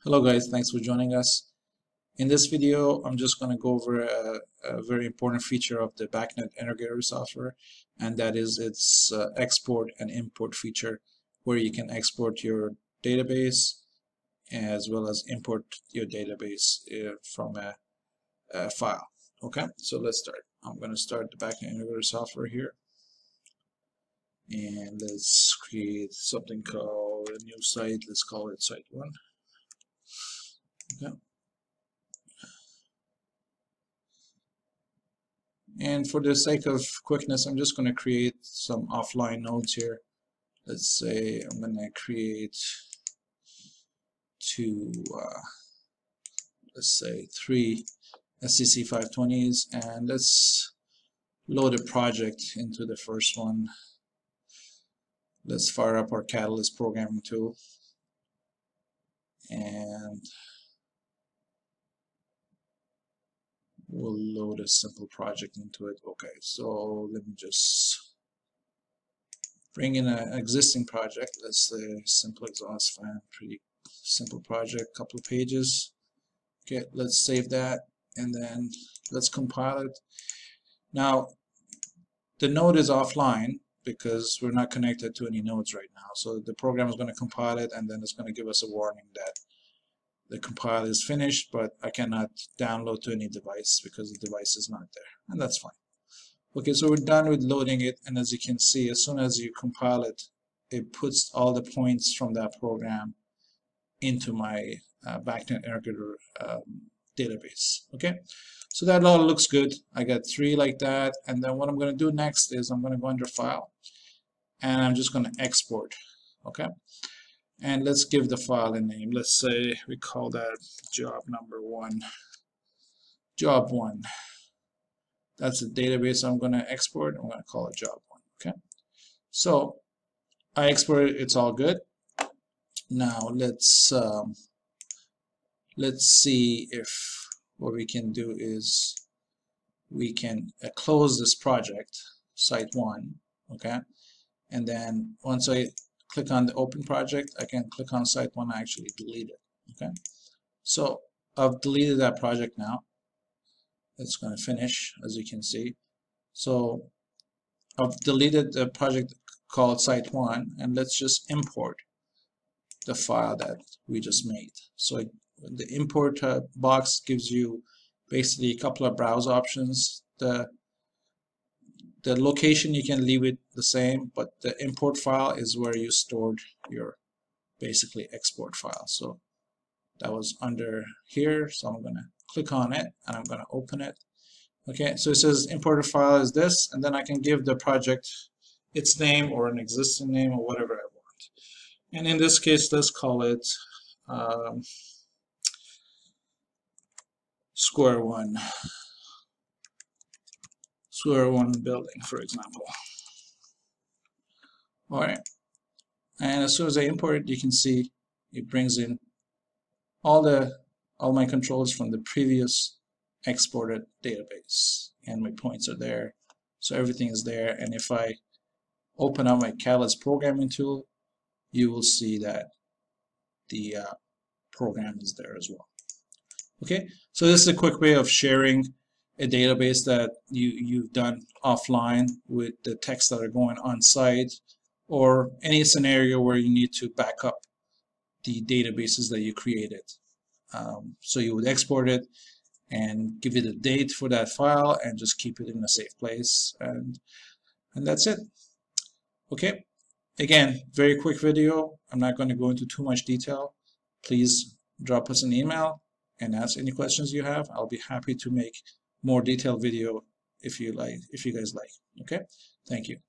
Hello guys, thanks for joining us. In this video, I'm just going to go over a very important feature of the BACnet Integrator software, and that is its export and import feature, where you can export your database as well as import your database from a file. Okay, so let's start. I'm going to start the BACnet Integrator software here, and let's create something called a new site. Let's call it site 1. Okay. And for the sake of quickness, I'm just going to create some offline nodes here. Let's say I'm going to create let's say 3 SCC 520s, and let's load a project into the first one. Let's fire up our Catalyst programming tool, and we'll load a simple project into it. Okay, so let me just bring in an existing project. Let's say simple exhaust fan, pretty simple project, couple of pages. Okay, let's save that, and then let's compile it. Now, the node is offline because we're not connected to any nodes right now. So the program is going to compile it, and then it's going to give us a warning that the compile is finished, but I cannot download to any device because the device is not there, and that's fine. Okay, so we're done with loading it, and as you can see, as soon as you compile it, it puts all the points from that program into my BACnet Integrator database. Okay, so that all looks good. I got 3 like that, and then what I'm going to do next is I'm going to go under File, and I'm just going to export. Okay, and let's give the file a name. Let's say we call that job number 1. Job 1. That's the database I'm going to export. I'm going to call it job 1. Okay, so I exported. It's all good. Now let's see if what we can do is we can close this project, site 1. Okay, and then once I click on the open project, I can click on site 1 and actually delete it. Okay, so I've deleted that project now. It's going to finish, as you can see. So I've deleted the project called site 1, and let's just import the file that we just made. So the import box gives you basically a couple of browse options. The location, you can leave it the same, but the import file is where you stored your basically export file. So that was under here, so I'm going to click on it and I'm going to open it. Okay, so it says imported file is this, and then I can give the project its name or an existing name or whatever I want. And in this case, let's call it Square One building, for example. All right, and as soon as I import it, you can see it brings in all my controls from the previous exported database, and my points are there, so everything is there. And if I open up my Catalyst programming tool, you will see that the program is there as well. Okay, so this is a quick way of sharing a database that you've done offline with the texts that are going on site, or any scenario where you need to back up the databases that you created. So you would export it and give it a date for that file and just keep it in a safe place, and that's it. Okay, again, very quick video. I'm not going to go into too much detail. Please drop us an email and ask any questions you have. I'll be happy to make more detailed video if you guys like. Okay, thank you.